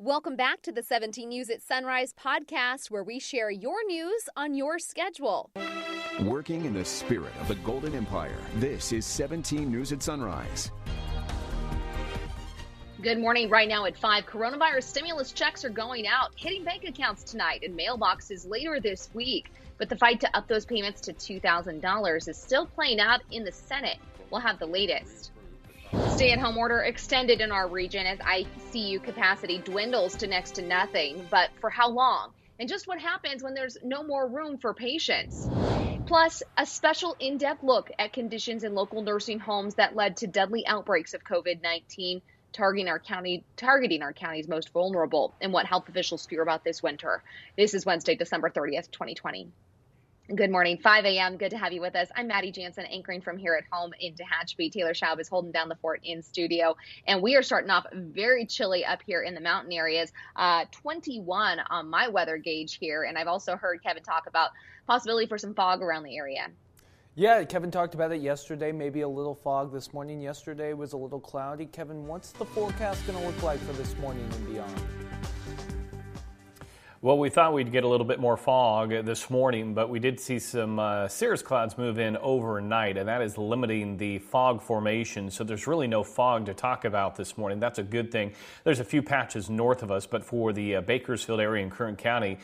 Welcome back to the 17 News at Sunrise podcast, where we share your news on your schedule. Working in the spirit of the Golden Empire, this is 17 News at Sunrise. Good morning. Right now at 5, coronavirus stimulus checks are going out, hitting bank accounts tonight and mailboxes later this week. But the fight to up those payments to $2,000 is still playing out in the Senate. We'll have the latest. Stay-at-home order extended in our region as ICU capacity dwindles to next to nothing. But for how long? And just what happens when there's no more room for patients? Plus, a special in-depth look at conditions in local nursing homes that led to deadly outbreaks of COVID-19, targeting our county's most vulnerable, and what health officials fear about this winter. This is Wednesday, December 30th, 2020. Good morning, 5 a.m. Good to have you with us. I'm Maddie Jansen, anchoring from here at home in Tehachapi. Taylor Schaub is holding down the fort in studio. And we are starting off very chilly up here in the mountain areas. 21 on my weather gauge here. And I've also heard Kevin talk about possibility for some fog around the area. Yeah, Kevin talked about it yesterday, maybe a little fog this morning. Yesterday was a little cloudy. Kevin, what's the forecast going to look like for this morning and beyond? Well, we thought we'd get a little bit more fog this morning, but we did see some cirrus clouds move in overnight, and that is limiting the fog formation. So there's really no fog to talk about this morning. That's a good thing. There's a few patches north of us, but for the Bakersfield area in Kern County,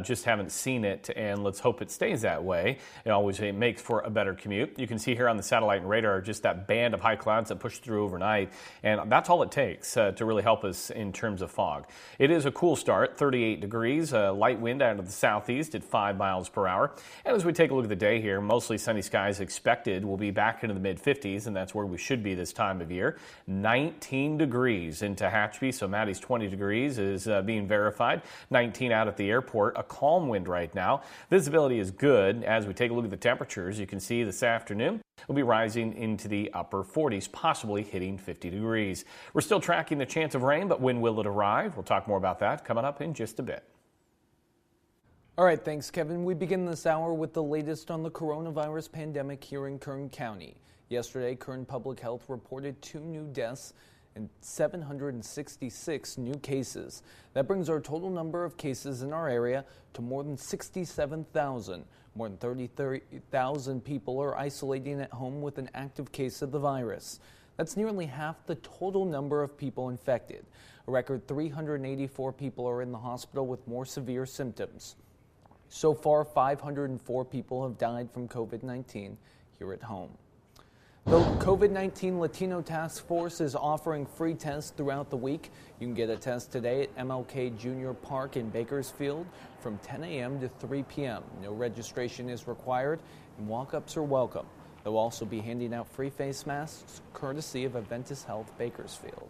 just haven't seen it, and let's hope it stays that way. It makes for a better commute. You can see here on the satellite and radar just that band of high clouds that push through overnight, and that's all it takes to really help us in terms of fog. It is a cool start, 38 degrees. Light wind out of the southeast at 5 miles per hour. And as we take a look at the day here, mostly sunny skies expected. We'll be back into the mid-50s, and that's where we should be this time of year. 19 degrees in Tehachapi, so Maddie's 20 degrees is being verified. 19 out at the airport. A calm wind right now. Visibility is good. As we take a look at the temperatures, you can see this afternoon we'll be rising into the upper 40s, possibly hitting 50 degrees. We're still tracking the chance of rain, but when will it arrive? We'll talk more about that coming up in just a bit. All right, thanks, Kevin. We begin this hour with the latest on the coronavirus pandemic here in Kern County. Yesterday, Kern Public Health reported 2 new deaths and 766 new cases. That brings our total number of cases in our area to more than 67,000. More than 33,000 people are isolating at home with an active case of the virus. That's nearly half the total number of people infected. A record 384 people are in the hospital with more severe symptoms. So far, 504 people have died from COVID-19 here at home. The COVID-19 Latino Task Force is offering free tests throughout the week. You can get a test today at MLK Junior Park in Bakersfield from 10 a.m. to 3 p.m. No registration is required, and walk-ups are welcome. They'll also be handing out free face masks courtesy of Adventist Health Bakersfield.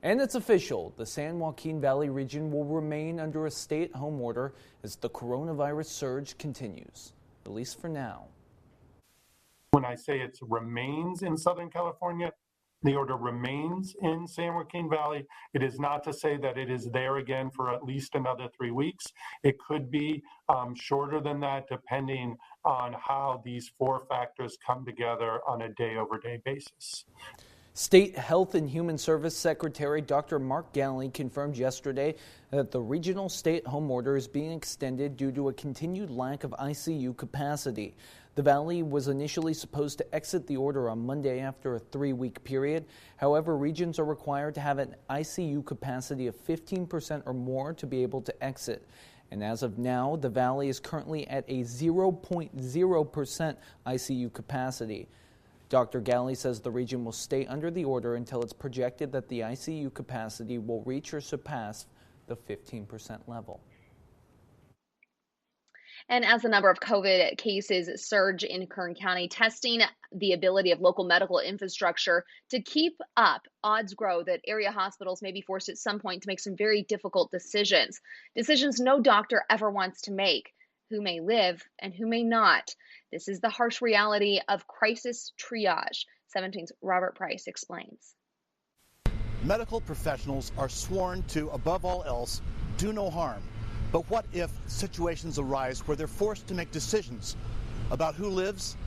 And it's official, the San Joaquin Valley region will remain under a stay-at-home order as the coronavirus surge continues, at least for now. When I say it remains in Southern California, the order remains in San Joaquin Valley. It is not to say that it is there again for at least another 3 weeks. It could be shorter than that, depending on how these 4 factors come together on a day-over-day basis. State Health and Human Service Secretary Dr. Mark Galley confirmed yesterday that the regional stay-at-home order is being extended due to a continued lack of ICU capacity. The Valley was initially supposed to exit the order on Monday after a 3-week period. However, regions are required to have an ICU capacity of 15% or more to be able to exit. And as of now, the Valley is currently at a 0.0% ICU capacity. Dr. Galley says the region will stay under the order until it's projected that the ICU capacity will reach or surpass the 15% level. And as the number of COVID cases surge in Kern County, testing the ability of local medical infrastructure to keep up, odds grow that area hospitals may be forced at some point to make some very difficult decisions. Decisions no doctor ever wants to make. Who may live and who may not. This is the harsh reality of crisis triage. 17's Robert Price explains. Medical professionals are sworn to, above all else, do no harm. But what if situations arise where they're forced to make decisions about who lives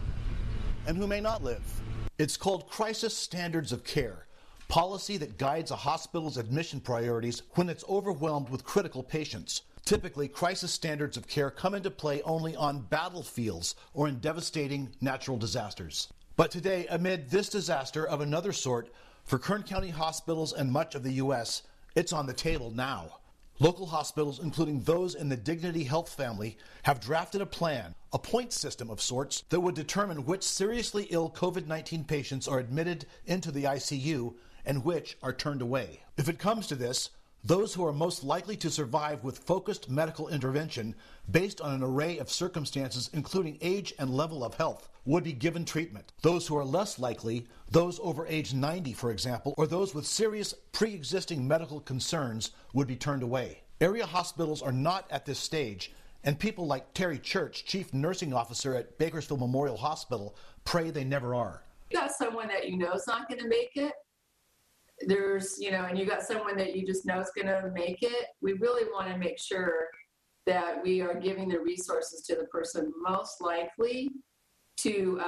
and who may not live? It's called crisis standards of care. policy that guides a hospital's admission priorities when it's overwhelmed with critical patients. Typically, crisis standards of care come into play only on battlefields or in devastating natural disasters. But today, amid this disaster of another sort, for Kern County hospitals and much of the U.S., it's on the table now. Local hospitals, including those in the Dignity Health family, have drafted a plan, a point system of sorts, that would determine which seriously ill COVID-19 patients are admitted into the ICU and which are turned away. If it comes to this, those who are most likely to survive with focused medical intervention based on an array of circumstances, including age and level of health, would be given treatment. Those who are less likely, those over age 90, for example, or those with serious pre-existing medical concerns, would be turned away. Area hospitals are not at this stage, and people like Terry Church, Chief Nursing Officer at Bakersfield Memorial Hospital, pray they never are. You got someone that you know is not going to make it. And you got someone that you just know is going to make it. We really want to make sure that we are giving the resources to the person most likely to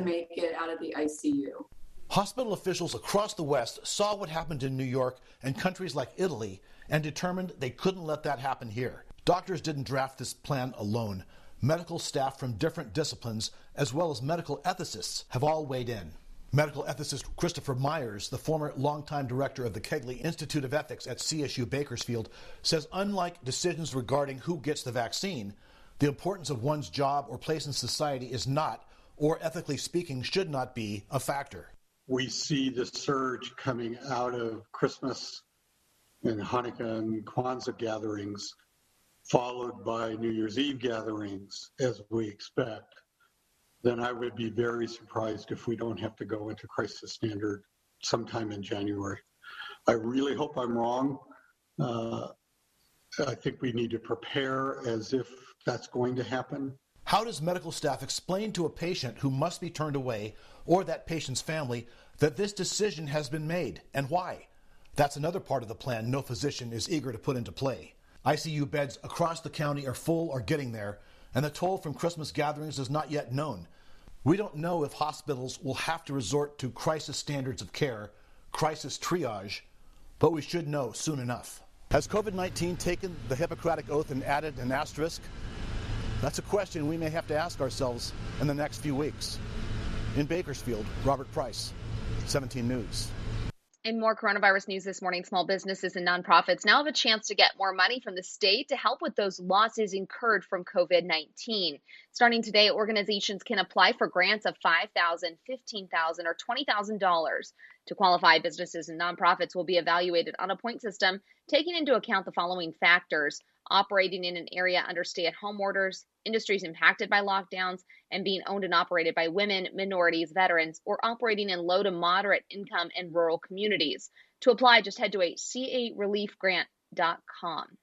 make it out of the ICU. Hospital officials across the West saw what happened in New York and countries like Italy and determined they couldn't let that happen here. Doctors didn't draft this plan alone. Medical staff from different disciplines, as well as medical ethicists, have all weighed in. Medical ethicist Christopher Myers, the former longtime director of the Kegley Institute of Ethics at CSU Bakersfield, says unlike decisions regarding who gets the vaccine, the importance of one's job or place in society is not, or ethically speaking, should not be, a factor. We see the surge coming out of Christmas and Hanukkah and Kwanzaa gatherings, followed by New Year's Eve gatherings, as we expect. Then I would be very surprised if we don't have to go into crisis standard sometime in January. I really hope I'm wrong. I think we need to prepare as if that's going to happen. How does medical staff explain to a patient who must be turned away, or that patient's family, that this decision has been made, and why? That's another part of the plan no physician is eager to put into play. ICU beds across the county are full or getting there, and the toll from Christmas gatherings is not yet known. We don't know if hospitals will have to resort to crisis standards of care, crisis triage, but we should know soon enough. Has COVID-19 taken the Hippocratic Oath and added an asterisk? That's a question we may have to ask ourselves in the next few weeks. In Bakersfield, Robert Price, 17 News. In more coronavirus news this morning, small businesses and nonprofits now have a chance to get more money from the state to help with those losses incurred from COVID-19. Starting today, organizations can apply for grants of $5,000, $15,000, or $20,000. To qualify, businesses and nonprofits will be evaluated on a point system, taking into account the following factors: operating in an area under stay-at-home orders, industries impacted by lockdowns, and being owned and operated by women, minorities, veterans, or operating in low to moderate income and rural communities. To apply, just head to careliefgrant.com.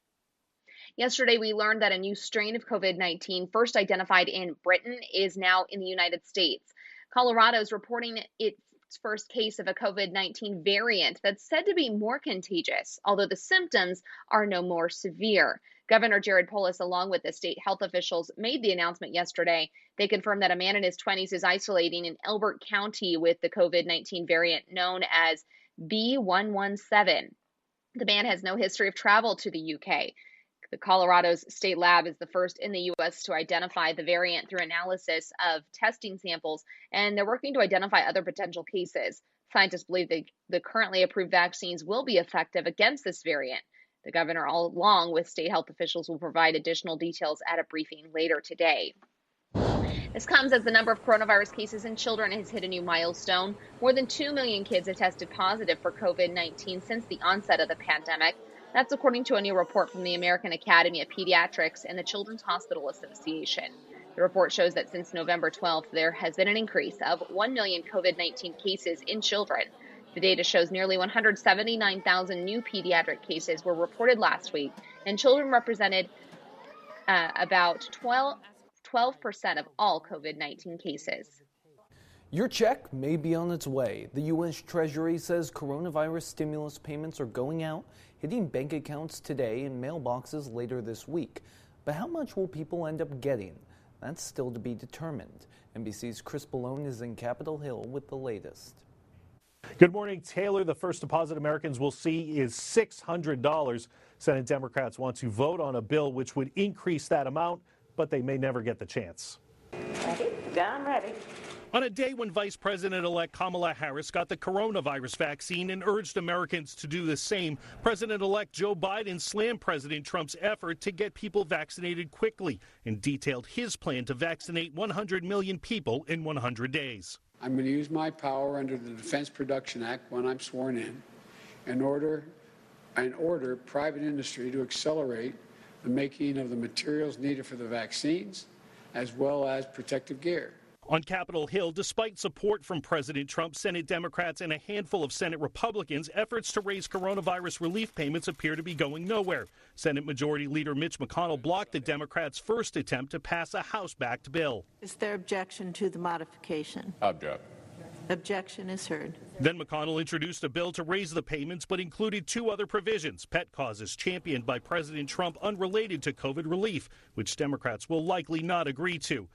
Yesterday, we learned that a new strain of COVID-19, first identified in Britain, is now in the United States. Colorado is reporting its first case of a COVID-19 variant that's said to be more contagious, although the symptoms are no more severe. Governor Jared Polis, along with the state health officials, made the announcement yesterday. They confirmed that a man in his 20s is isolating in Elbert County with the COVID-19 variant known as B117. The man has no history of travel to the UK. The Colorado's state lab is the first in the U.S. to identify the variant through analysis of testing samples, and they're working to identify other potential cases. Scientists believe the currently approved vaccines will be effective against this variant. The governor, along with state health officials, will provide additional details at a briefing later today. This comes as the number of coronavirus cases in children has hit a new milestone. More than 2 million kids have tested positive for COVID-19 since the onset of the pandemic. That's according to a new report from the American Academy of Pediatrics and the Children's Hospital Association. The report shows that since November 12th, there has been an increase of 1 million COVID-19 cases in children. The data shows nearly 179,000 new pediatric cases were reported last week, and children represented about 12% of all COVID-19 cases. Your check may be on its way. The U.S. Treasury says coronavirus stimulus payments are going out, hitting bank accounts today and mailboxes later this week. But how much will people end up getting? That's still to be determined. NBC's Chris Ballone is in Capitol Hill with the latest. Good morning, Taylor. The first deposit Americans will see is $600. Senate Democrats want to vote on a bill which would increase that amount, but they may never get the chance. Ready? I'm ready. On a day when Vice President-elect Kamala Harris got the coronavirus vaccine and urged Americans to do the same, President-elect Joe Biden slammed President Trump's effort to get people vaccinated quickly and detailed his plan to vaccinate 100 million people in 100 days. I'm going to use my power under the Defense Production Act when I'm sworn in order private industry to accelerate the making of the materials needed for the vaccines as well as protective gear. On Capitol Hill, despite support from President Trump, Senate Democrats and a handful of Senate Republicans, efforts to raise coronavirus relief payments appear to be going nowhere. Senate Majority Leader Mitch McConnell blocked the Democrats' first attempt to pass a House-backed bill. Is there objection to the modification? Object. Objection is heard. Then McConnell introduced a bill to raise the payments, but included two other provisions, pet causes championed by President Trump unrelated to COVID relief, which Democrats will likely not agree to.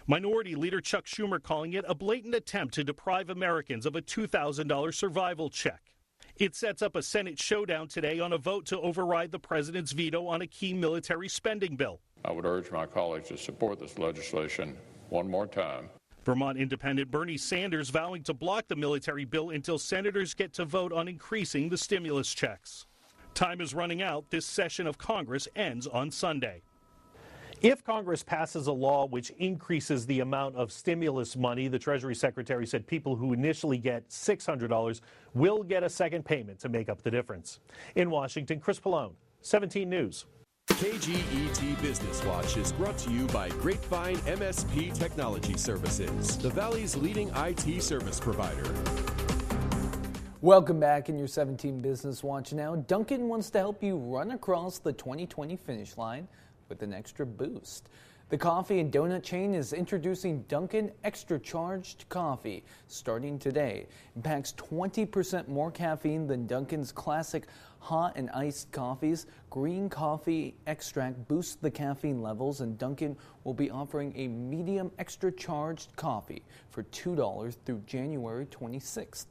Minority Leader Chuck Schumer calling it a blatant attempt to deprive Americans of a $2,000 survival check. It sets up a Senate showdown today on a vote to override the president's veto on a key military spending bill. I would urge my colleagues to support this legislation one more time. Vermont Independent Bernie Sanders vowing to block the military bill until senators get to vote on increasing the stimulus checks. Time is running out. This session of Congress ends on Sunday. If Congress passes a law which increases the amount of stimulus money, the Treasury Secretary said people who initially get $600 will get a second payment to make up the difference. In Washington, Chris Pallone, 17 News. KGET Business Watch is brought to you by Grapevine MSP Technology Services, the Valley's leading IT service provider. Welcome back in your 17 Business Watch now. Dunkin' wants to help you run across the 2020 finish line with an extra boost. The coffee and donut chain is introducing Dunkin' Extra Charged Coffee starting today. It packs 20% more caffeine than Dunkin's classic hot and iced coffees. Green coffee extract boosts the caffeine levels, and Dunkin' will be offering a medium extra charged coffee for $2 through January 26th.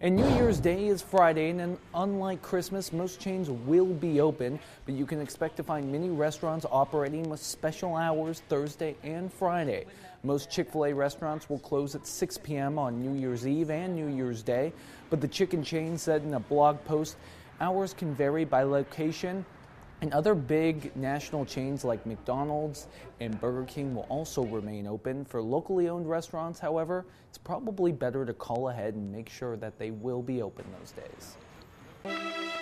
And New Year's Day is Friday, and unlike Christmas, most chains will be open, but you can expect to find many restaurants operating with special hours Thursday and Friday. Most Chick-fil-A restaurants will close at 6 p.m. on New Year's Eve and New Year's Day, but the chicken chain said in a blog post, hours can vary by location. And other big national chains like McDonald's and Burger King will also remain open. For locally owned restaurants, however, it's probably better to call ahead and make sure that they will be open those days.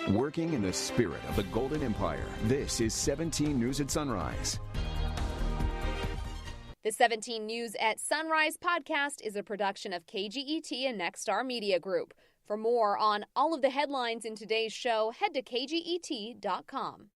Working in the spirit of the Golden Empire, this is 17 News at Sunrise. The 17 News at Sunrise podcast is a production of KGET and Nexstar Media Group. For more on all of the headlines in today's show, head to kget.com.